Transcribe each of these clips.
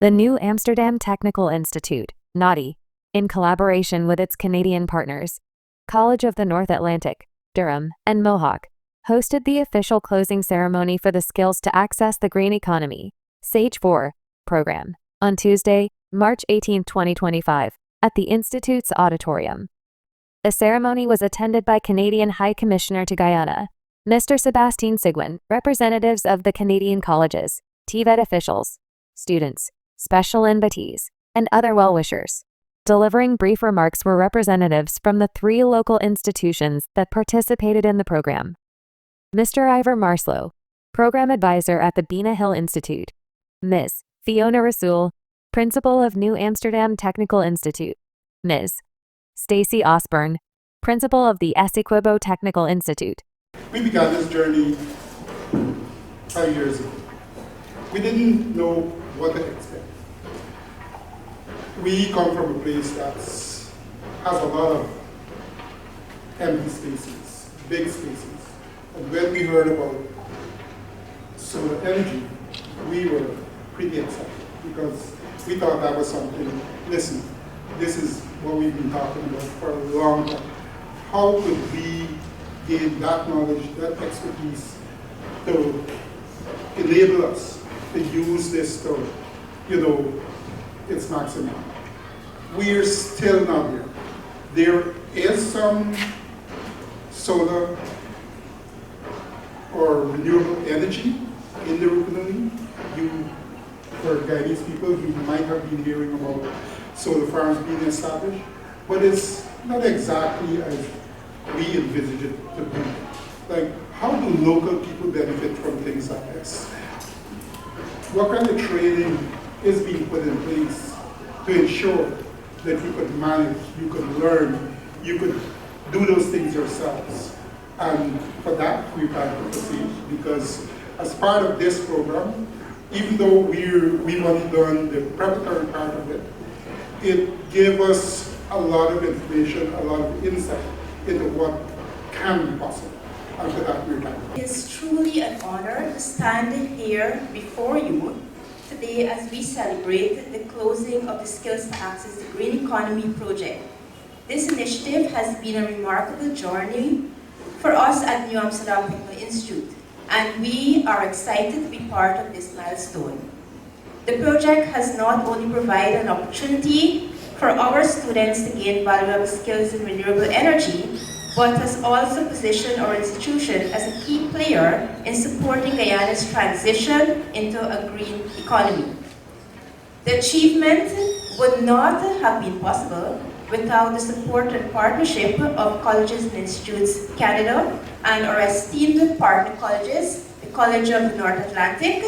The New Amsterdam Technical Institute, NATI, in collaboration with its Canadian partners, College of the North Atlantic, Durham, and Mohawk, hosted the official closing ceremony for the Skills to Access the Green Economy (SAGE 4) program on Tuesday, March 18, 2025, at the Institute's auditorium. The ceremony was attended by Canadian High Commissioner to Guyana, Mr. Sébastien Seguin, representatives of the Canadian colleges, TVET officials, students, special invitees, and other well-wishers. Delivering brief remarks were representatives from the 3 local institutions that participated in the program. Mr. Ivor Marslow, Program Advisor at the Bina Hill Institute, Ms. Fiona Rasool, Principal of New Amsterdam Technical Institute, Ms. Stacey Osborne, Principal of the Essequibo Technical Institute. We began this journey 5 years ago. We didn't know what to expect. We come from a place that has a lot of empty spaces, big spaces. And when we heard about solar energy, we were pretty excited because we thought that was something, listen, this is what we've been talking about for a long time. How could we gain that knowledge, that expertise to enable us to use this to, its maximum? We're still not there. There is some solar or renewable energy in the Rupununi. For Guyanese people, you might have been hearing about solar farms being established, but it's not exactly as we envisage it to be. Like, how do local people benefit from things like this? What kind of training is being put in place to ensure that you could manage, you could learn, you could do those things yourselves? And for that, we plan to proceed because as part of this program, even though we've only done the preparatory part of it, it gave us a lot of information, a lot of insight into what can be possible. And for that, we're thankful. It is truly an honor to stand here before you today as we celebrate the closing of the Skills to Access the Green Economy project. This initiative has been a remarkable journey for us at New Amsterdam Technical Institute, and we are excited to be part of this milestone. The project has not only provided an opportunity for our students to gain valuable skills in renewable energy, but has also positioned our institution as a key player in supporting Guyana's transition into a green economy. The achievement would not have been possible without the support and partnership of Colleges and Institutes Canada and our esteemed partner colleges, the College of the North Atlantic,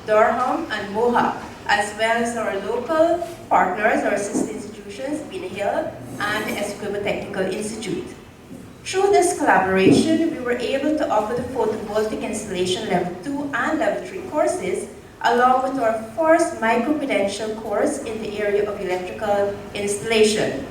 Durham, and Mohawk, as well as our local partners, our sister institutions, Bina Hill and the Essequibo Technical Institute. Through this collaboration, we were able to offer the photovoltaic installation level 2 and level 3 courses, along with our first micro-credential course in the area of electrical installation.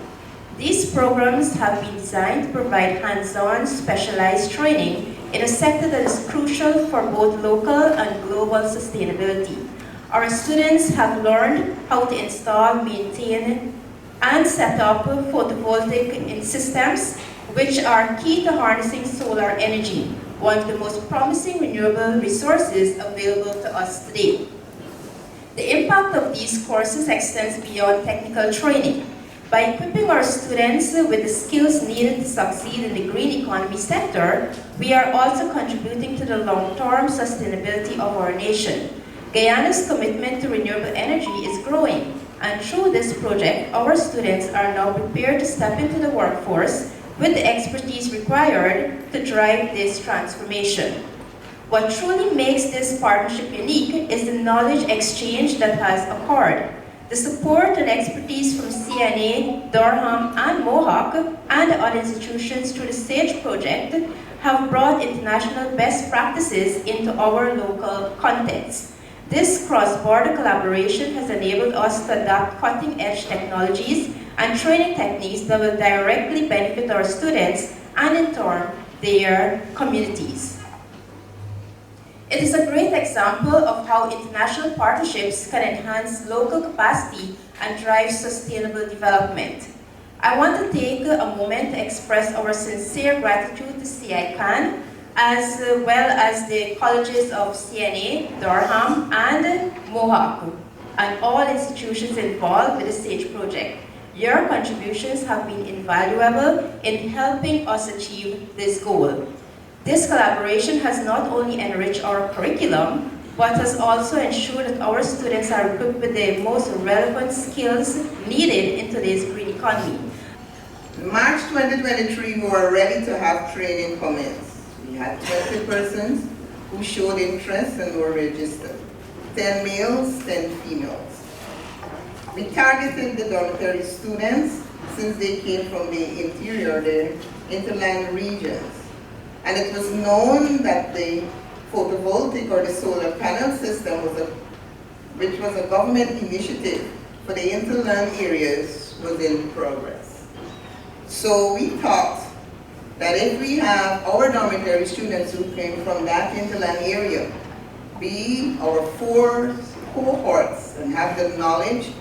These programs have been designed to provide hands-on, specialized training in a sector that is crucial for both local and global sustainability. Our students have learned how to install, maintain, and set up photovoltaic systems, which are key to harnessing solar energy, one of the most promising renewable resources available to us today. The impact of these courses extends beyond technical training. By equipping our students with the skills needed to succeed in the green economy sector, we are also contributing to the long-term sustainability of our nation. Guyana's commitment to renewable energy is growing, and through this project, our students are now prepared to step into the workforce with the expertise required to drive this transformation. What truly makes this partnership unique is the knowledge exchange that has occurred. The support and expertise from CNA, Durham, and Mohawk, and the other institutions through the SAGE project have brought international best practices into our local context. This cross-border collaboration has enabled us to adopt cutting-edge technologies and training techniques that will directly benefit our students and, in turn, their communities. It is a great example of how international partnerships can enhance local capacity and drive sustainable development. I want to take a moment to express our sincere gratitude to CICAN, as well as the colleges of CNA, Durham, and Mohawk, and all institutions involved with the SAGE project. Your contributions have been invaluable in helping us achieve this goal. This collaboration has not only enriched our curriculum, but has also ensured that our students are equipped with the most relevant skills needed in today's green economy. In March 2023, we were ready to have training commence. We had 20 persons who showed interest and were registered. 10 males, 10 females. We targeted the dormitory students since they came from the interior, the interland regions. And it was known that the photovoltaic or the solar panel system, which was a government initiative for the interland areas, was in progress. So we thought that if we have our dormitory students who came from that interland area be our 4 cohorts and have the knowledge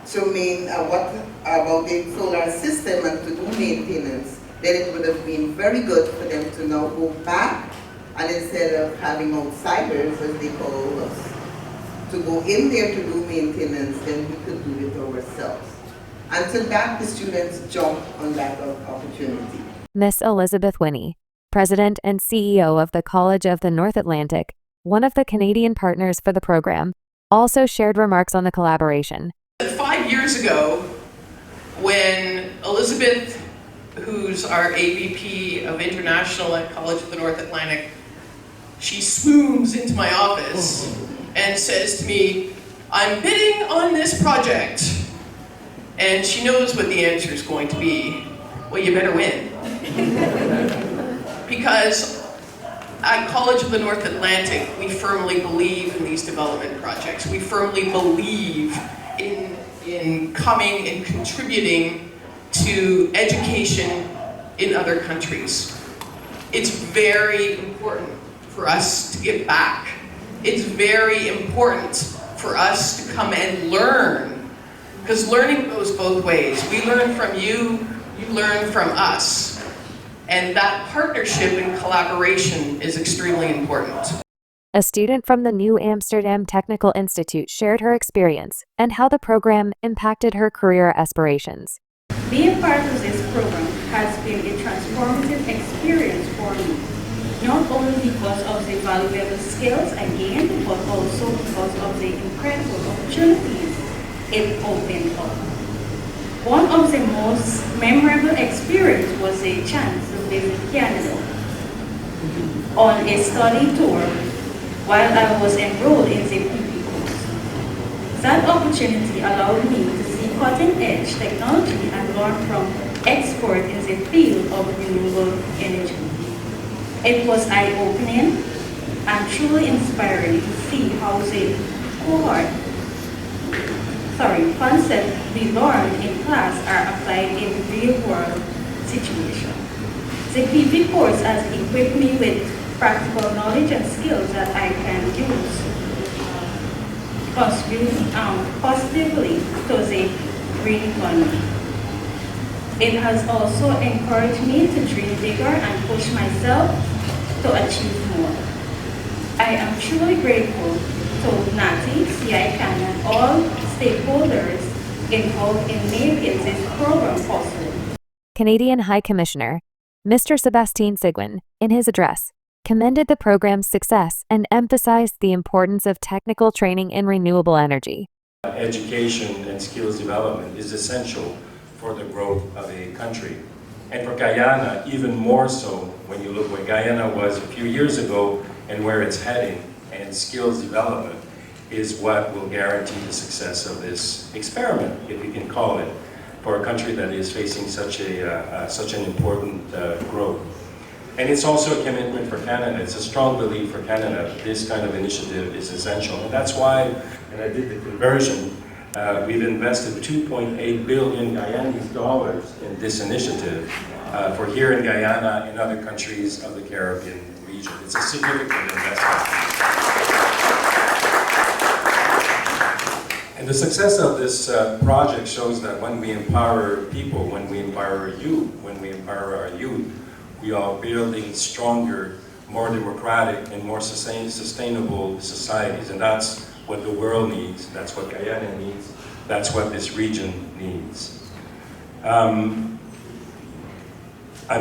to what about the solar system and to do maintenance, then it would have been very good for them to now go back, and instead of having outsiders, as they call us, to go in there to do maintenance, then we could do it ourselves. Until that, the students jumped on that opportunity. Miss Elizabeth Winnie, President and CEO of the College of the North Atlantic, one of the Canadian partners for the program, also shared remarks on the collaboration. 5 years ago, when Elizabeth, who's our AVP of International at College of the North Atlantic, she swoons into my office and says to me, "I'm bidding on this project." And she knows what the answer is going to be. Well, you better win. Because at College of the North Atlantic, we firmly believe in these development projects. We firmly believe in coming and contributing to education in other countries. It's very important for us to give back. It's very important for us to come and learn, because learning goes both ways. We learn from you, you learn from us. And that partnership and collaboration is extremely important. A student from the New Amsterdam Technical Institute shared her experience and how the program impacted her career aspirations. Being part of this program has been a transformative experience for me, not only because of the valuable skills I gained, but also because of the incredible opportunities it opened up. One of the most memorable experiences was a chance to visit Canada on a study tour while I was enrolled in the PP course. That opportunity allowed me to see cutting-edge technology and learn from experts in the field of renewable energy. It was eye-opening and truly inspiring to see how the concepts we learned in class are applied in real-world situations. The PV course has equipped me with practical knowledge and skills that I can use positively to the green economy. It has also encouraged me to dream bigger and push myself to achieve more. I am truly grateful to NATI, CICAN, and all stakeholders involved in making this program possible. Canadian High Commissioner, Mr. Sebastien Seguin, in his address, commended the program's success and emphasized the importance of technical training in renewable energy. Education and skills development is essential for the growth of a country. And for Guyana, even more so when you look where Guyana was a few years ago and where it's heading, and skills development is what will guarantee the success of this experiment, if you can call it, for a country that is facing such an important growth. And it's also a commitment for Canada. It's a strong belief for Canada that this kind of initiative is essential. And that's why, and I did the conversion, we've invested 2.8 billion Guyanese dollars in this initiative for here in Guyana and other countries of the Caribbean region. region. It's a significant investment. And the success of this project shows that when we empower people, when we empower youth, we are building stronger, more democratic, and more sustainable societies. And that's what the world needs, that's what Guyana needs, that's what this region needs. I'm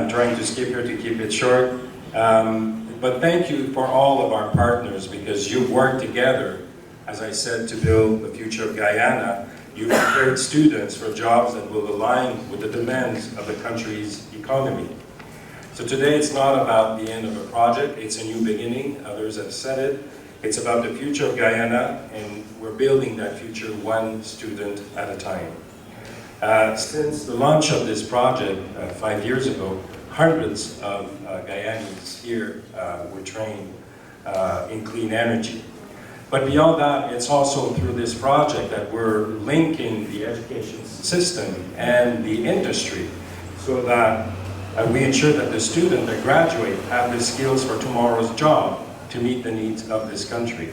trying to skip here to keep it short, but thank you for all of our partners, because you've worked together, as I said, to build the future of Guyana. You've prepared students for jobs that will align with the demands of the country's economy. So today it's not about the end of a project, it's a new beginning, others have said it. It's about the future of Guyana, and we're building that future one student at a time. Since the launch of this project 5 years ago, hundreds of Guyanese here were trained in clean energy. But beyond that, it's also through this project that we're linking the education system and the industry so that we ensure that the students that graduate have the skills for tomorrow's job to meet the needs of this country.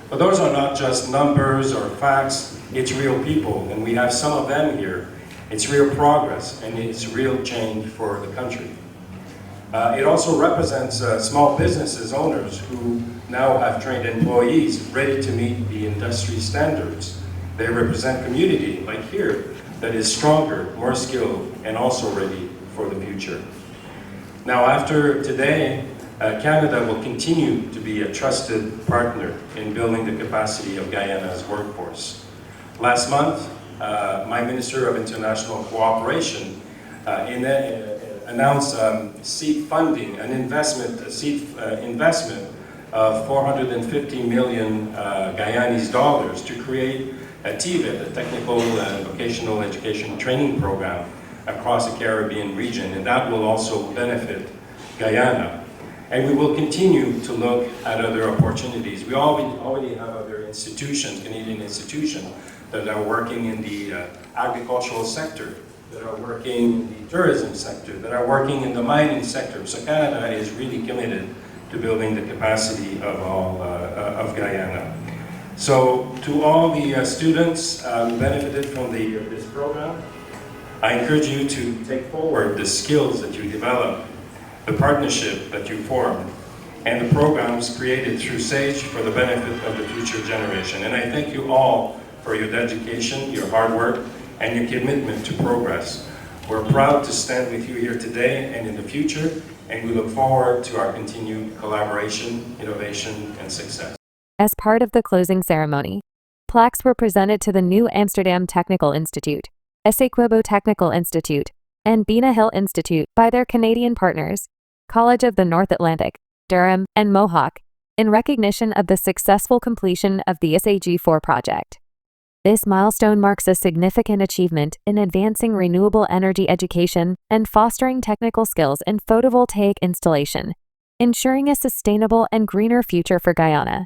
But those are not just numbers or facts, it's real people, and we have some of them here. It's real progress, and it's real change for the country. It also represents small businesses owners who now have trained employees ready to meet the industry standards. They represent community, like here, that is stronger, more skilled, and also ready for the future. Now, after today, Canada will continue to be a trusted partner in building the capacity of Guyana's workforce. Last month, my Minister of International Cooperation announced seed funding, an investment of 450 million Guyanese dollars to create a TVET, a Technical and Vocational Education Training Program across the Caribbean region, and that will also benefit Guyana. And we will continue to look at other opportunities. We already have other institutions, Canadian institutions, that are working in the agricultural sector, that are working in the tourism sector, that are working in the mining sector. So Canada is really committed to building the capacity of Guyana. So to all the students who benefited from this program, I encourage you to take forward the skills that you develop, the partnership that you form, and the programs created through SAGE for the benefit of the future generation. And I thank you all for your dedication, your hard work, and your commitment to progress. We're proud to stand with you here today and in the future, and we look forward to our continued collaboration, innovation, and success. As part of the closing ceremony, plaques were presented to the New Amsterdam Technical Institute, Essequibo Technical Institute, and Bina Hill Institute by their Canadian partners, College of the North Atlantic, Durham, and Mohawk, in recognition of the successful completion of the SAG-4 project. This milestone marks a significant achievement in advancing renewable energy education and fostering technical skills in photovoltaic installation, ensuring a sustainable and greener future for Guyana.